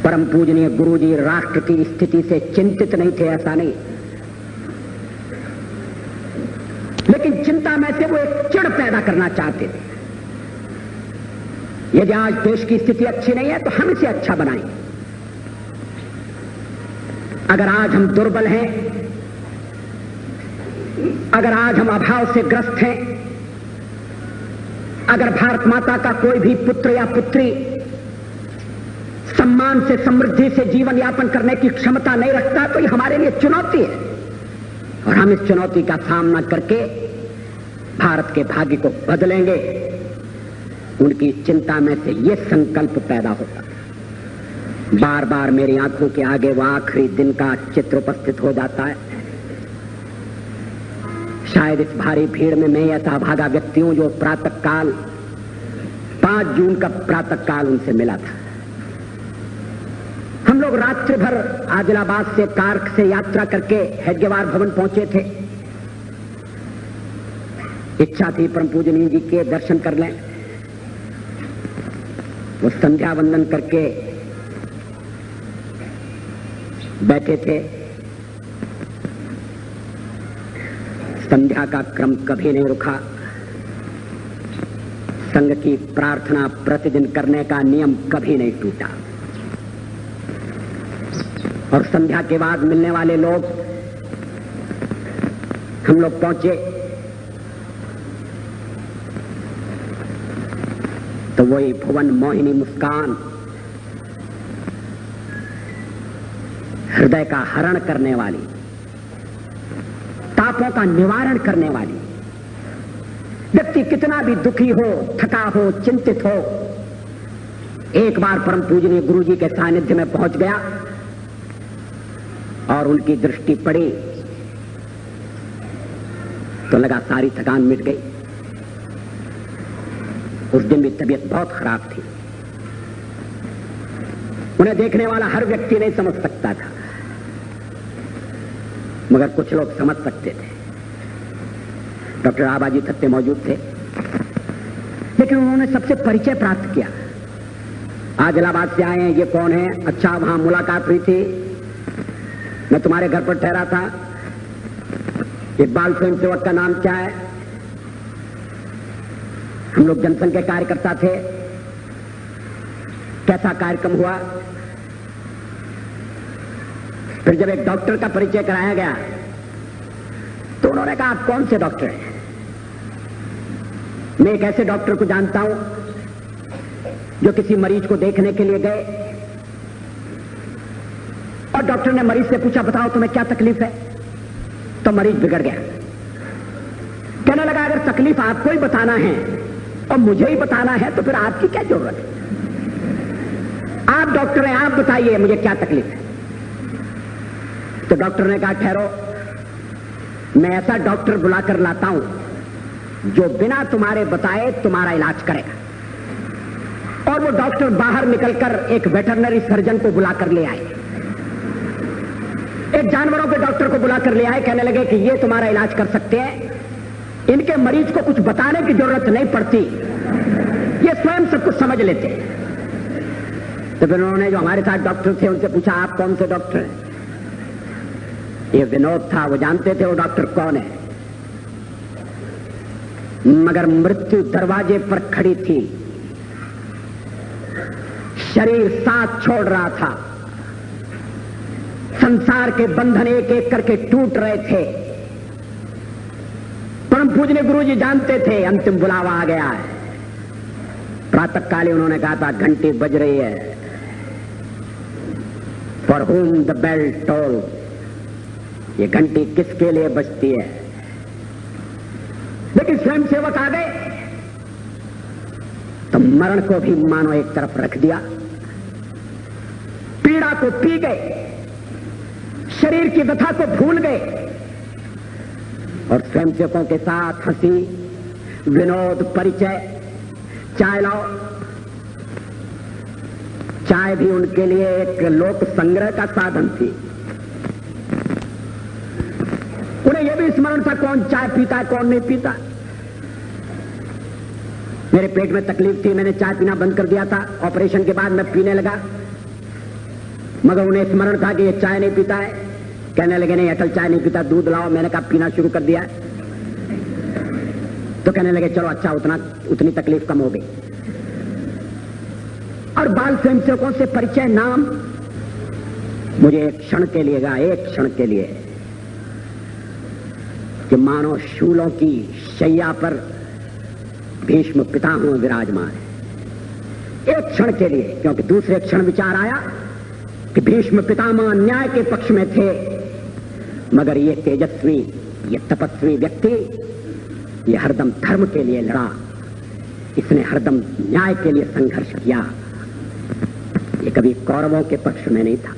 परम पूजनीय गुरुजी राष्ट्र की स्थिति से चिंतित नहीं थे, ऐसा नहीं, लेकिन चिंता में से वो एक चिढ़ पैदा करना चाहते थे। यदि आज देश की स्थिति अच्छी नहीं है तो हम इसे अच्छा बनाएं। अगर आज हम दुर्बल हैं, अगर आज हम अभाव से ग्रस्त हैं, अगर भारत माता का कोई भी पुत्र या पुत्री सम्मान से, समृद्धि से जीवन यापन करने की क्षमता नहीं रखता, तो ये हमारे लिए चुनौती है और हम इस चुनौती का सामना करके भारत के भाग्य को बदलेंगे। उनकी चिंता में से ये संकल्प पैदा होता। बार बार मेरी आंखों के आगे वो आखिरी दिन का चित्र उपस्थित हो जाता है। शायद इस भारी भीड़ में मैं ऐसा भागा व्यक्ति हूं जो प्रातःकाल 5 जून का प्रातःकाल उनसे मिला था। हम लोग रात्रि भर आदिलाबाद से कार से यात्रा करके हेडगेवार भवन पहुंचे थे। इच्छा थी परम पूजनीय जी के दर्शन कर लें। वो संध्या वंदन करके बैठे थे। संध्या का क्रम कभी नहीं रुका। संघ की प्रार्थना प्रतिदिन करने का नियम कभी नहीं टूटा। और संध्या के बाद मिलने वाले लोग, हम लोग पहुंचे तो वही भुवन मोहिनी मुस्कान, हृदय का हरण करने वाली, तापों का निवारण करने वाली। व्यक्ति कितना भी दुखी हो, थका हो, चिंतित हो, एक बार परम पूजनीय गुरु जी के सानिध्य में पहुंच गया और उनकी दृष्टि पड़ी तो लगा सारी थकान मिट गई। उस दिन भी तबीयत बहुत खराब थी। उन्हें देखने वाला हर व्यक्ति नहीं समझ सकता था, मगर कुछ लोग समझ सकते थे। डॉक्टर आबाजी थत्ते मौजूद थे, लेकिन उन्होंने सबसे परिचय प्राप्त किया। आज इलाहाबाद से आए हैं, ये कौन है? अच्छा, वहां मुलाकात हुई थी, मैं तुम्हारे घर पर ठहरा था। इकबाल स्वयं सेवक का नाम क्या है? हम लोग जनसंघ के कार्यकर्ता थे। कैसा कार्यक्रम हुआ? फिर जब एक डॉक्टर का परिचय कराया गया तो उन्होंने कहा, आप कौन से डॉक्टर हैं? मैं एक ऐसे डॉक्टर को जानता हूं जो किसी मरीज को देखने के लिए गए और डॉक्टर ने मरीज से पूछा, बताओ तुम्हें क्या तकलीफ है? तो मरीज बिगड़ गया। कहने लगा, अगर तकलीफ आपको ही बताना है और मुझे ही बताना है तो फिर आपकी क्या जरूरत है? आप डॉक्टर हैं, आप बताइए मुझे क्या तकलीफ है। तो डॉक्टर ने कहा, ठहरो, मैं ऐसा डॉक्टर बुलाकर लाता हूं जो बिना तुम्हारे बताए तुम्हारा इलाज करेगा। और वो डॉक्टर बाहर निकलकर एक वेटरनरी सर्जन को बुलाकर ले आए, एक जानवरों के डॉक्टर को बुलाकर ले आए। कहने लगे कि ये तुम्हारा इलाज कर सकते हैं, इनके मरीज को कुछ बताने की जरूरत नहीं पड़ती, ये स्वयं सब कुछ समझ लेते। तो फिर उन्होंने जो हमारे साथ डॉक्टर थे उनसे पूछा, आप कौन से डॉक्टर हैं? ये विनोद था, वो जानते थे वो डॉक्टर कौन है। मगर मृत्यु दरवाजे पर खड़ी थी, शरीर साथ छोड़ रहा था, संसार के बंधन एक एक करके टूट रहे थे। परम पूजनीय गुरु जी जानते थे अंतिम बुलावा आ गया है। प्रातःकाली उन्होंने कहा था, घंटी बज रही है। For whom the bell toll, ये घंटी किसके लिए बजती है? लेकिन स्वयं सेवक आ गए तो मरण को भी मानो एक तरफ रख दिया, पीड़ा को पी गए, शरीर की व्यथा को भूल गए और स्वयं सेवकों के साथ हंसी, विनोद, परिचय। चाय लाओ। चाय भी उनके लिए एक लोक संग्रह का साधन थी। उन्हें यह भी स्मरण था कौन चाय पीता है, कौन नहीं पीता। मेरे पेट में तकलीफ थी, मैंने चाय पीना बंद कर दिया था। ऑपरेशन के बाद मैं पीने लगा। मगर उन्हें स्मरण था कि ये चाय नहीं पीता है। कहने लगे नहीं अटल चाय नहीं पीता, दूध लाओ। मैंने कहा पीना शुरू कर दिया। तो कहने लगे चलो अच्छा, उतनी तकलीफ कम हो गई। और बाल स्वयंसेवकों से परिचय नाम मुझे एक क्षण के लिए एक क्षण के लिए कि मानो शूलों की शैया पर भीष्म पितामह विराजमान है। एक क्षण के लिए, क्योंकि दूसरे क्षण विचार आया कि भीष्म पितामह न्याय के पक्ष में थे, मगर ये तेजस्वी, ये तपस्वी व्यक्ति, ये हरदम धर्म के लिए लड़ा, इसने हरदम न्याय के लिए संघर्ष किया। ये कभी कौरवों के पक्ष में नहीं था।